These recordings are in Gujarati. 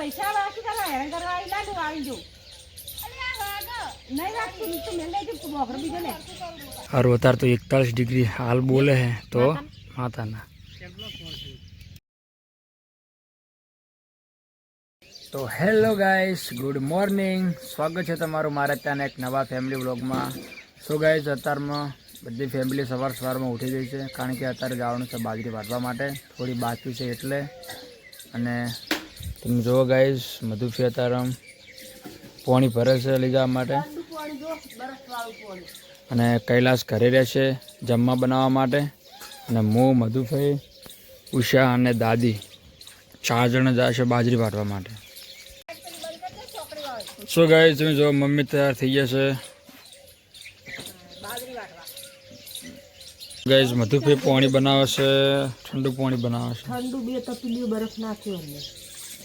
પૈસા બાકી કરવા હેરાન કરવા આવી લાડુ આવી જો નહીં રાખતું તું મેં લઈ જઉં બોકર બીજો લે और उतार तो 41 डिग्री हाल बोले हैं तो माता ना तो हेलो गाइस गुड मॉर्निंग स्वागत है तमारू मारे त्याने एक नवा फैमिली व्लॉग में सो गाइस अतार में बधी फैमिली सवार सवार में उठी गई है कारण के अतारे जवानुं छे बाजरी वाटवा माटे थोड़ी बाकी है एटले अने तुम जो गाइस मधुफी अतारे पाणी भरे छे लई जवा माटे અને કૈલાસ ઘરે રહેશે જમવા બનાવવા માટે અને હું મધુભાઈ ઉષા અને દાદી 4 જણ જશે બાજરી વાટવા માટે સો ગાઈસ તમે જો મમ્મી તૈયાર થઈ ગયા છે ગાઈસ મધુભાઈ પાણી બનાવે છે ઠંડુ પાણી બનાવે છે ઠંડુ બે તપેલીઓ બરફ નાખ્યો ને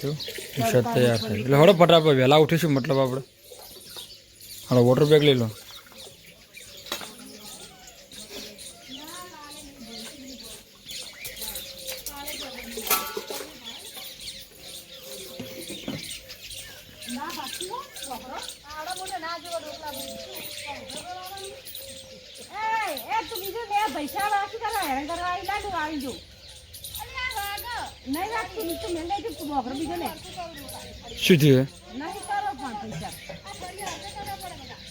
તો ઉષા તૈયાર થઈ એટલે હળો ફટાફટ વહેલા ઉઠીશું મતલબ આપણે હળો વોટર બેગ લઈ લો પૈસા બાકી કરવા હેરાન કરવા આવી લાડુ આવી જો નહીં રાખતું તું મેં લઈ જઉં બોકર બીજો લે શું થયું નહીં કરો પણ પૈસા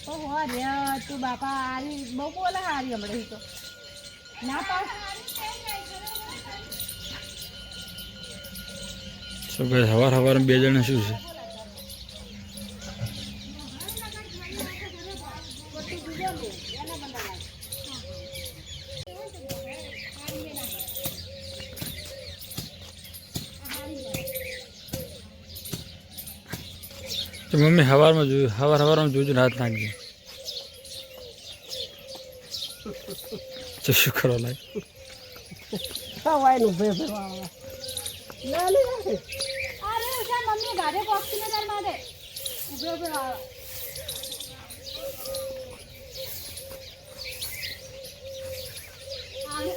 તો હો રે તું બાપા આરી બહુ બોલે હારી હમણાં તો ના પાસ તો ગાઈસ હવાર હવારમાં 2 જણ શું છે तो मम्मी हवार में जोजो रात नाखी तो शू करो लाइक સવાયનું ભે ભરવા ના લે અરે ઉષા મમ્મી ગાડે બોક્સી નજર મારે ઉભે ઉભે આ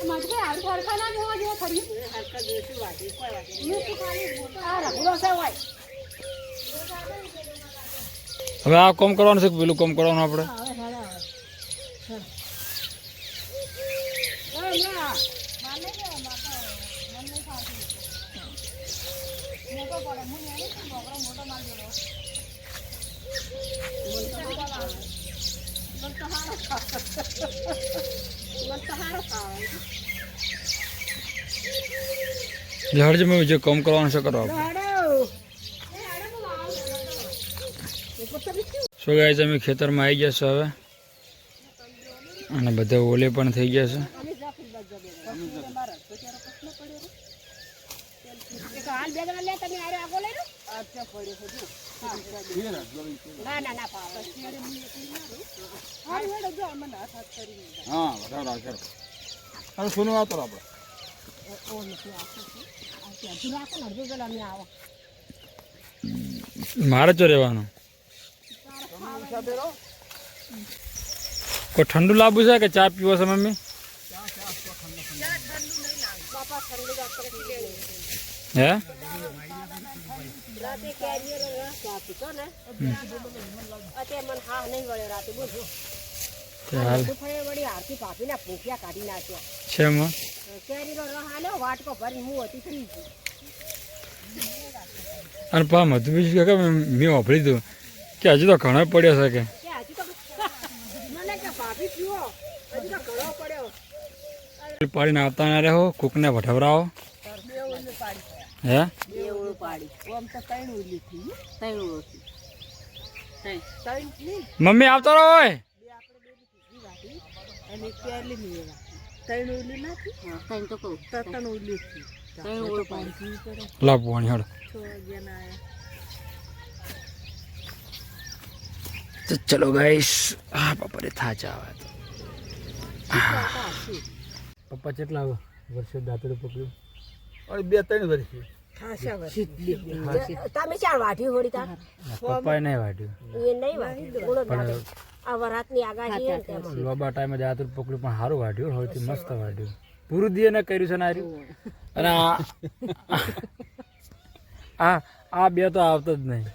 માટે આડી હરખા ના જોવા જેવા ખરી હરખા જોઈશું વાટી કોઈ વાટી નું તો ખાલી આ રઘુરો સવાય હવે આ કોમ કરવાનું છે કે પેલું કોમ કરવાનું આપણે હળજે મમ્મી જે કોમ કરવાનું છે કરો સો ગાઈસ અમે ખેતરમાં આવી ગયા છે હવે અને બધા ઓલે પણ થઈ ગયા છે મારે તો રહેવાનું કોઈ ઠંડુ લાવવું છે કે ચા પીવો છે મમ્મી હે અને પા મધુબી કે મેં વાપરી દઉં કે હજુ તો ઘણા પડ્યો છે કે પાડીને આવતા ના રહો કૂકને વઢવરાવો હે મમ્મી આવતો રહો હોય લાવ પાણી હળ तो चलो गाइस हाँ पापा रे था जावा तो पप्पा चेटला वर्ष दातरे पकड़્યું और 2-3 વર્ષ ખાસા વર્ષ તમે ચાર વાઢી હોડી તા પપ્પાએ નહીં વાઢ્યું એ નહીં વાઢ્યું પણ આ વરાતની આગાહી હે તેમ લોબા ટાઈમે દાતરે પકડ્યું પણ હારું વાઢ્યું હોતી મસ્ત વાઢ્યું પૂરું દીએ ને કર્યું છે ને આર્યું અને આ આ બે તો આવતો જ નહીં.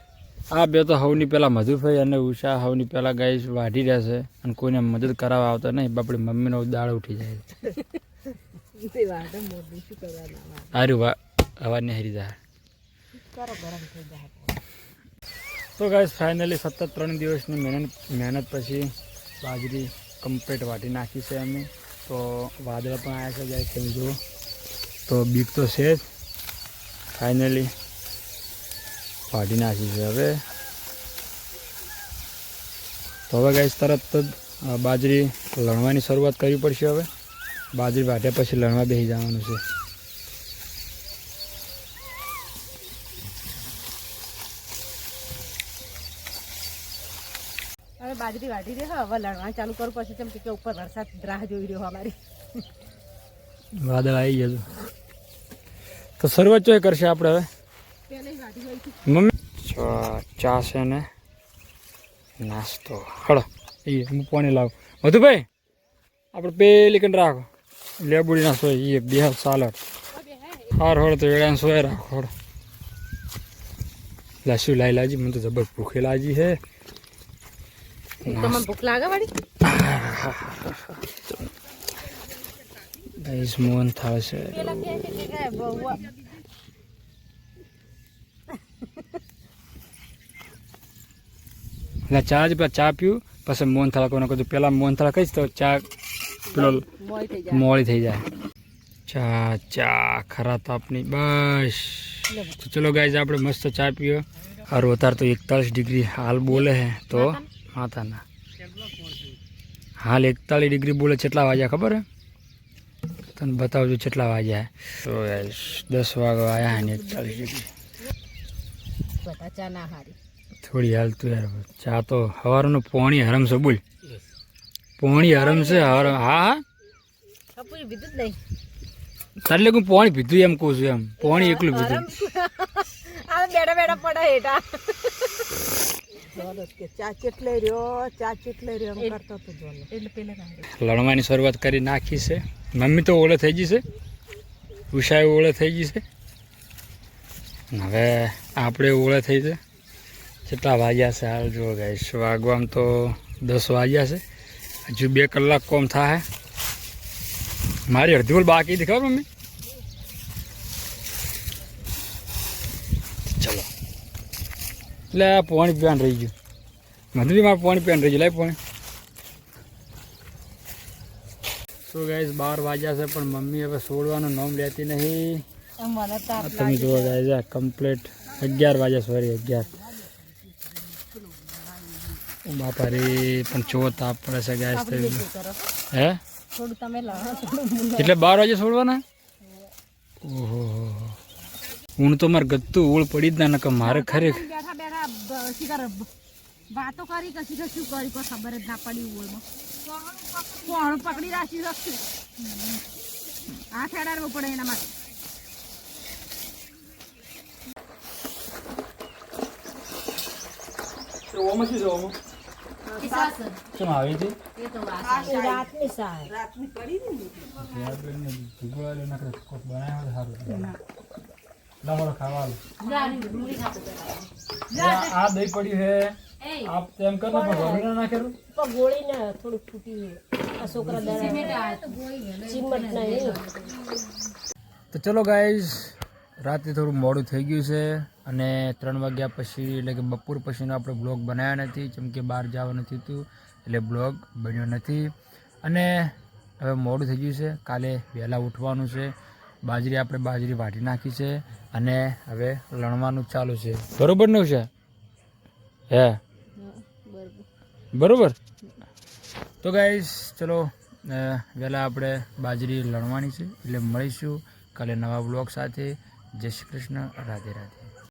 આ બે તો સૌની પહેલાં મધુભાઈ અને ઉષા સૌની પહેલાં ગાય વાઢી રહેશે અને કોઈને મદદ કરાવવા આવતા નહીં. આપણી મમ્મીનો દાળ ઉઠી જાય. સારું અવાજ નહીં હરી જાય. તો ગાઈસ ફાઇનલી સતત 3 દિવસની મહેનત પછી બાજરી કમ્પ્લીટ વાટી નાખી છે અમે. તો વાદળા પણ આવ્યા છે ગાઈસ, તમે જુઓ તો બીક તો છે જ. ફાઇનલી વાટી નાખી છે હવે. તો હવે ગાઈસ તરત જ બાજરી લણવાની શરૂઆત કરવી પડશે. હવે બાજરી વાટ્યા પછી લણવા બેસી જવાનું છે. હવે બાજરી વાઢી દે. હવે લણવા ચાલુ કરું પછી કેમ કે ઉપર વરસાદ રાહ જોઈ રહ્યો અમારી. વાદળ આવી ગયું તો શરૂઆત ચોય કરશે આપણે હવે. મમ્મી ચા છે ને નાસ્તો. હળો એ હું પાણી લાવું. મધુભાઈ આપણે પેલી કંઈ રાખો લેબુડી નાસ્તો એ બે સાલડ હાર હળ તો એડા સોય રાખો. હળો લસ્સી લાઈ લાજી. મને તો જબર ભૂખે લાજી હે. તમને ભૂખ લાગે વાળી? ગાઈસ મોહન થાળ છે. એટલે ચા જ ચા પીવું પછી મોહન થાળ કોને કહું. પેલા મોહન થાળ કહીશ તો ચા પેલો મોડી થઈ જાય. ચા ચા ખરા તાપની બસ. ચલો ગાઈસ આપણે મસ્ત ચા પીઓ. સારું અત્યારે તો 41 ડિગ્રી હાલ બોલે હે. તો માતાના હાલ 41 ડિગ્રી બોલે. કેટલા વાગ્યા ખબર હે તને બતાવજો કેટલા વાગ્યા. તો 10 વાગવા આવ્યા ને 41 ડિગ્રી. ચા ના હારી થોડી હાલ તું યાર. ચા તો સવારનું પોણી હરમ છે. બોલ પોણી હરમ છે. હા હા પીધું જ નહીં. તારે હું પોણી પીધું એમ કહું છું. એમ પોણી એકલું પીધું. બેડા બેડા પડે હેઠા. ચા ચેટલે રહ્યો કરતો તો લણવાની શરૂઆત કરી નાખી છે. મમ્મી તો ઓળે થઈ ગઈ છે. ઉષાએ ઓળે થઈ ગઈ છે. હવે આપણે ઓળે થઈ છે. કેટલા વાગ્યા છે હાલ જુઓ ગાઈસ. વાગવામાં તો 10 વાગ્યા છે. હજુ 2 કલાક કોમ થાય. મારી અડધી બોલ બાકી હતી ખબર મમ્મી. ચલો એટલે આ પાણી પીવાનું રહી ગયું. મધુબી મારે પાણી પીવાનું રહી ગયું. લાય પાણી. શું ગાઈસ 12 વાગ્યા છે પણ મમ્મી હવે છોડવાનું નામ લેતી નહીં. તમે જુઓ ગાઈસ આ કમ્પ્લીટ 11 વાગ્યા. સોરી 11. બાપા રે પણ ચો તાપ પડે છે ગાઈસ. હે એટલે 12 વાગે છોડવાના. ઓહો હું તો મારે ગત્તું ઓળ પડી જ ના નકર મારે ખરેખર વાતો કરી કશી કશું કરી કોઈ ખબર જ ના પડી. ઓળમાં કોણ પકડી રાખી શકશે. આ ખેડાડવું પડે એના માટે. કેમ આવી છે રાતની સાહેબ આ દહીં પડ્યું હે. આપ તેમ કર ને પણ ગોળી ના નાખેલું. ગોળી ને થોડું ફૂટી આ છોકરા તો ચલો ગાઈઝ રાતે થોડું મોડું થઈ ગયું છે અને 3 વાગ્યા પછી એટલે કે બપોર પછીનો આપણે બ્લોગ બનાવ્યા નથી કેમ કે બહાર જવાનું થયું હતું એટલે બ્લોગ બન્યો નથી. અને હવે મોડું થઈ ગયું છે. કાલે વહેલા ઉઠવાનું છે. આપણે બાજરી વાટી નાખી છે અને હવે લણવાનું ચાલુ છે. બરોબર ને છે? હે બરોબર. તો ગાઈઝ ચલો વહેલા આપણે બાજરી લણવાની છે એટલે મળીશું કાલે નવા બ્લોગ સાથે. જય શ્રી કૃષ્ણ. રાધે રાધે.